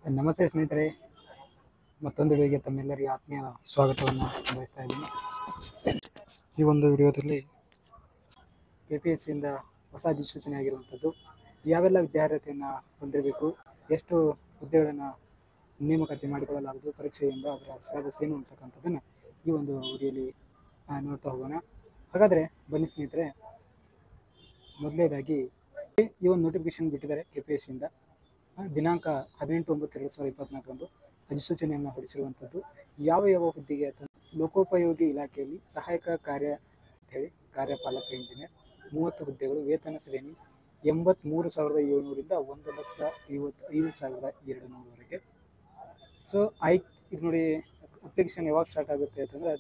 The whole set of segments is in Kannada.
ನಮಸ್ತೆ ಸ್ನೇಹಿತರೆ, ಮತ್ತೊಂದು ವಿಡಿಯೋಗೆ ತಮ್ಮೆಲ್ಲರಿಗೆ ಆತ್ಮೀಯ ಸ್ವಾಗತವನ್ನು ಬಯಸ್ತಾ ಇದ್ದೀನಿ. ಈ ಒಂದು ವಿಡಿಯೋದಲ್ಲಿ KPSCಯಿಂದ ಹೊಸ ಅಧಿಸೂಚನೆ ಆಗಿರುವಂಥದ್ದು, ಯಾವೆಲ್ಲ ವಿದ್ಯಾರ್ಹತೆಯನ್ನು ಹೊಂದಿರಬೇಕು, ಎಷ್ಟು ಹುದ್ದೆಗಳನ್ನು ನೇಮಕಾತಿ ಮಾಡಿಕೊಳ್ಳಲಾಗುವುದು ಪರೀಕ್ಷೆಯಿಂದ, ಅದರ ಸಿಲೆಬಸ್ ಏನು ಅಂತಕ್ಕಂಥದ್ದನ್ನು ಈ ಒಂದು ವಿಡಿಯೋಲಿ ನೋಡ್ತಾ ಹೋಗೋಣ. ಹಾಗಾದರೆ ಬನ್ನಿ ಸ್ನೇಹಿತರೆ, ಮೊದಲನೇದಾಗಿ ಈ ಒಂದು ನೋಟಿಫಿಕೇಶನ್ ಬಿಟ್ಟಿದ್ದಾರೆ KPSCಯಿಂದ. ದಿನಾಂಕ 18/9/2024 ಅಧಿಸೂಚನೆಯನ್ನು ಹೊರಡಿಸಿರುವಂಥದ್ದು. ಯಾವ ಹುದ್ದೆಗೆ ಲೋಕೋಪಯೋಗಿ ಇಲಾಖೆಯಲ್ಲಿ ಸಹಾಯಕ ಕಾರ್ಯಪಾಲಕ ಇಂಜಿನಿಯರ್ 30 ಹುದ್ದೆಗಳು, ವೇತನ ಶ್ರೇಣಿ 83,700ರಿಂದ 1,55,200ವರೆಗೆ. ಸೊ ಇದು ನೋಡಿ, ಅಪ್ಲಿಕೇಶನ್ ಯಾವಾಗ ಸ್ಟಾರ್ಟ್ ಆಗುತ್ತೆ ಅಂತಂದರೆ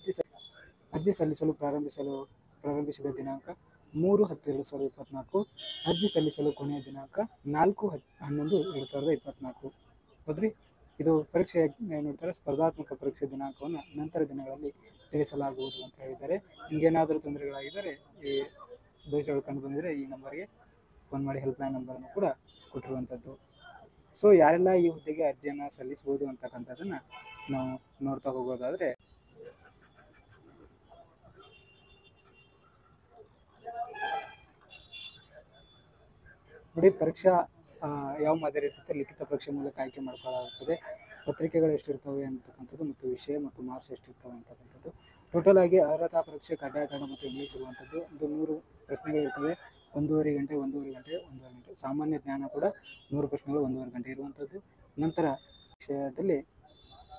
ಅರ್ಜಿ ಸಲ್ಲಿಸಲು ಪ್ರಾರಂಭಿಸಿದ ದಿನಾಂಕ 3/10/2024, ಅರ್ಜಿ ಸಲ್ಲಿಸಲು ಕೊನೆಯ ದಿನಾಂಕ 4/11/2024. ಹೌದ್ರಿ, ಇದು ಪರೀಕ್ಷೆ ನೋಡ್ತಾರೆ, ಸ್ಪರ್ಧಾತ್ಮಕ ಪರೀಕ್ಷೆ ದಿನಾಂಕವನ್ನು ನಂತರ ದಿನಗಳಲ್ಲಿ ತಿಳಿಸಲಾಗುವುದು ಅಂತ ಹೇಳಿದ್ದಾರೆ. ನಿಮಗೇನಾದರೂ ತೊಂದರೆಗಳಾಗಿದ್ದರೆ, ಈ ದೋಷಗಳು ಕಂಡು ಬಂದಿದ್ದರೆ ಈ ನಂಬರ್ಗೆ ಫೋನ್ ಮಾಡಿ, ಹೆಲ್ಪ್ಲೈನ್ ನಂಬರನ್ನು ಕೂಡ ಕೊಟ್ಟಿರುವಂಥದ್ದು. ಸೊ ಯಾರೆಲ್ಲ ಈ ಹುದ್ದೆಗೆ ಅರ್ಜಿಯನ್ನು ಸಲ್ಲಿಸ್ಬೋದು ಅಂತಕ್ಕಂಥದ್ದನ್ನು ನಾವು ನೋಡ್ತಾ ಹೋಗೋದಾದರೆ, ನೋಡಿ, ಪರೀಕ್ಷಾ ಯಾವ ಮಾದರಿ ಇರ್ತದೆ, ಲಿಖಿತ ಪರೀಕ್ಷೆ ಮೂಲಕ ಆಯ್ಕೆ ಮಾಡ್ಕೊಳ್ಳಲಾಗುತ್ತದೆ. ಪತ್ರಿಕೆಗಳು ಎಷ್ಟಿರ್ತವೆ ಅಂತಕ್ಕಂಥದ್ದು ಮತ್ತು ವಿಷಯ ಮತ್ತು ಮಾರ್ಕ್ಸ್ ಎಷ್ಟಿರ್ತವೆ ಅಂತಕ್ಕಂಥದ್ದು. ಟೋಟಲ್ ಆಗಿ ಅರ್ಹತಾ ಪರೀಕ್ಷೆ ಕಡ್ಡಾಯ ಕನ್ನಡ ಮತ್ತು ಇಂಗ್ಲೀಷ್ ಇರುವಂಥದ್ದು. ಇದು 100 ಪ್ರಶ್ನೆಗಳಿರ್ತವೆ, 1.5 ಗಂಟೆ, 1.5 ಗಂಟೆ. ಸಾಮಾನ್ಯ ಜ್ಞಾನ ಕೂಡ 100 ಪ್ರಶ್ನೆಗಳು, 1.5 ಗಂಟೆ ಇರುವಂಥದ್ದು. ನಂತರ ವಿಷಯದಲ್ಲಿ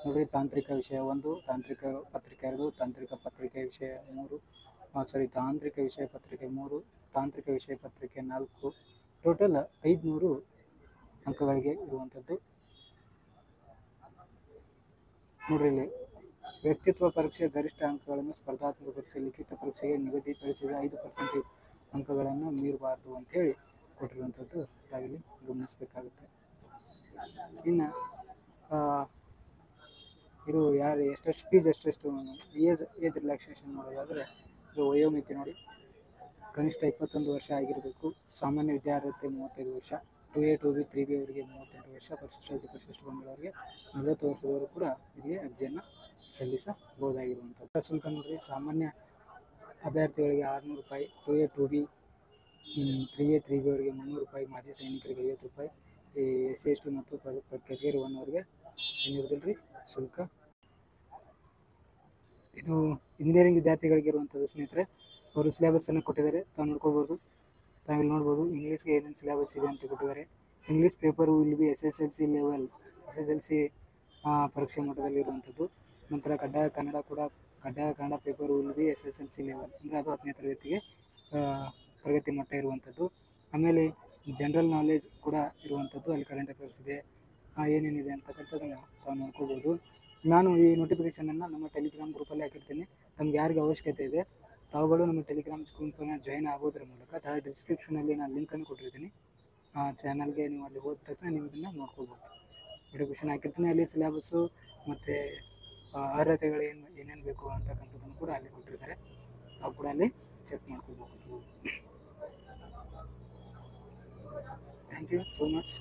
ನೋಡಿ, ತಾಂತ್ರಿಕ ವಿಷಯ 1, ತಾಂತ್ರಿಕ ಪತ್ರಿಕೆ 2, ತಾಂತ್ರಿಕ ಪತ್ರಿಕೆ ವಿಷಯ 3, ತಾಂತ್ರಿಕ ವಿಷಯ ಪತ್ರಿಕೆ 3, ತಾಂತ್ರಿಕ ವಿಷಯ ಪತ್ರಿಕೆ 4. ಟೋಟಲ್ 500 ಅಂಕಗಳಿಗೆ ಇರುವಂಥದ್ದು. ನೋಡ್ರಿ, ಇಲ್ಲಿ ವ್ಯಕ್ತಿತ್ವ ಪರೀಕ್ಷೆ ಗರಿಷ್ಠ ಅಂಕಗಳನ್ನು ಸ್ಪರ್ಧಾತ್ಮಕ ಪರೀಕ್ಷೆ ಲಿಖಿತ ಪರೀಕ್ಷೆಗೆ ನಿಗದಿಪಡಿಸಿದ 5% ಅಂಕಗಳನ್ನು ಮೀರಬಾರದು ಅಂತೇಳಿ ಕೊಟ್ಟಿರುವಂಥದ್ದು ತಾವಿಲ್ಲಿ ಗಮನಿಸಬೇಕಾಗುತ್ತೆ. ಇನ್ನು ಇದು ಎಷ್ಟೆಷ್ಟು ಫೀಸ್ ಏಜ್ ರಿಲ್ಯಾಕ್ಸೇಷನ್ ನೋಡೋದಾದರೆ, ಇದು ವಯೋಮಿತಿ ನೋಡಿ, ಕನಿಷ್ಠ 21 ವರ್ಷ ಆಗಿರಬೇಕು. ಸಾಮಾನ್ಯ ವಿದ್ಯಾರ್ಹತೆ 35 ವರ್ಷ, 2A 2B 3B ಅವರಿಗೆ 38 ವರ್ಷ, ಪರಿಶಿಷ್ಟ ಬಂದವರಿಗೆ 40 ವರ್ಷದವರು ಕೂಡ ಇದಕ್ಕೆ ಅರ್ಜಿಯನ್ನು ಸಲ್ಲಿಸಬಹುದಾಗಿರುವಂಥದ್ದು. ಶುಲ್ಕ ನೋಡಿರಿ, ಸಾಮಾನ್ಯ ಅಭ್ಯರ್ಥಿಗಳಿಗೆ 600 ರೂಪಾಯಿ, 2A 2B 3A 3B ಅವರಿಗೆ 300 ರೂಪಾಯಿ, ಮಾಜಿ ಸೈನಿಕರಿಗೆ 50 ರೂಪಾಯಿ, SC ST ಮತ್ತು ಕ್ಯಾಟಗರಿ 1 ಅವರಿಗೆ ಏನಿರೋದಿಲ್ಲ ಶುಲ್ಕ. ಇದು ಇಂಜಿನಿಯರಿಂಗ್ ವಿದ್ಯಾರ್ಥಿಗಳಿಗೆ ಇರುವಂಥದ್ದು ಸ್ನೇಹಿತರೆ. ಅವರು ಸಿಲೆಬಸ್ಸನ್ನು ಕೊಟ್ಟಿದ್ದಾರೆ, ತಾವು ನೋಡ್ಕೋಬೋದು. ತಾವಿಲ್ಲಿ ನೋಡ್ಬೋದು ಇಂಗ್ಲೀಷ್ಗೆ ಏನೇನು ಸಿಲೆಬಸ್ ಇದೆ ಅಂತ ಕೊಟ್ಟಿದ್ದಾರೆ. English paper will be SSLC level, SSLC ಪರೀಕ್ಷೆ ಮಟ್ಟದಲ್ಲಿ ಇರುವಂಥದ್ದು. ನಂತರ ಕಡ್ಡಾಯ Kannada paper will be SSLC level, ಅಂದರೆ ಅದು 10ನೇ ತರಗತಿಗೆ ತರಗತಿ ಮಟ್ಟ ಇರುವಂಥದ್ದು. ಆಮೇಲೆ ಜನರಲ್ ನಾಲೆಜ್ ಕೂಡ ಇರುವಂಥದ್ದು, ಅಲ್ಲಿ ಕರೆಂಟ್ ಅಫೇರ್ಸ್ ಇದೆ, ಏನೇನಿದೆ ಅಂತಕ್ಕಂಥದ್ದನ್ನು ತಾವು ನೋಡ್ಕೋಬೋದು. ನಾನು ಈ ನೋಟಿಫಿಕೇಷನನ್ನು ನಮ್ಮ ಟೆಲಿಗ್ರಾಮ್ ಗ್ರೂಪಲ್ಲಿ ಹಾಕಿರ್ತೀನಿ. ತಮ್ಗೆ ಯಾರಿಗೆ ಅವಶ್ಯಕತೆ ಇದೆ ತಾವುಗಳು ನಮ್ಮ ಟೆಲಿಗ್ರಾಮ್ ಗ್ರೂಪನ್ನು ಜಾಯ್ನ್ ಆಗೋದ್ರ ಮೂಲಕ ತಾವು ಡಿಸ್ಕ್ರಿಪ್ಷನಲ್ಲಿ ನಾನು ಲಿಂಕನ್ನು ಕೊಟ್ಟಿರ್ತೀನಿ. ಆ ಚಾನಲ್ಗೆ ನೀವು ಅಲ್ಲಿ ಹೋದ ತಕ್ಷಣ ನೀವು ಇದನ್ನು ನೋಡ್ಕೋಬೋದು. ನೋಟಿಫಿಕೇಷನ್ ಹಾಕಿರ್ತೀನಿ, ಅಲ್ಲಿ ಸಿಲೆಬಸ್ಸು ಮತ್ತು ಅರ್ಹತೆಗಳು ಏನೇನು ಬೇಕು ಅಂತಕ್ಕಂಥದ್ದನ್ನು ಕೂಡ ಅಲ್ಲಿ ಕೊಟ್ಟಿರ್ತಾರೆ. ತಾವು ಕೂಡ ಅಲ್ಲಿ ಚೆಕ್ ಮಾಡ್ಕೋಬಹುದು. Thank you so much.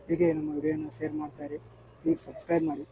ಹೀಗೆ ನಮ್ಮ ವಿಡಿಯೋನ ಶೇರ್ ಮಾಡ್ತಾರೆ. ಪ್ಲೀಸ್ ಸಬ್ಸ್ಕ್ರೈಬ್ ಮಾಡಿ.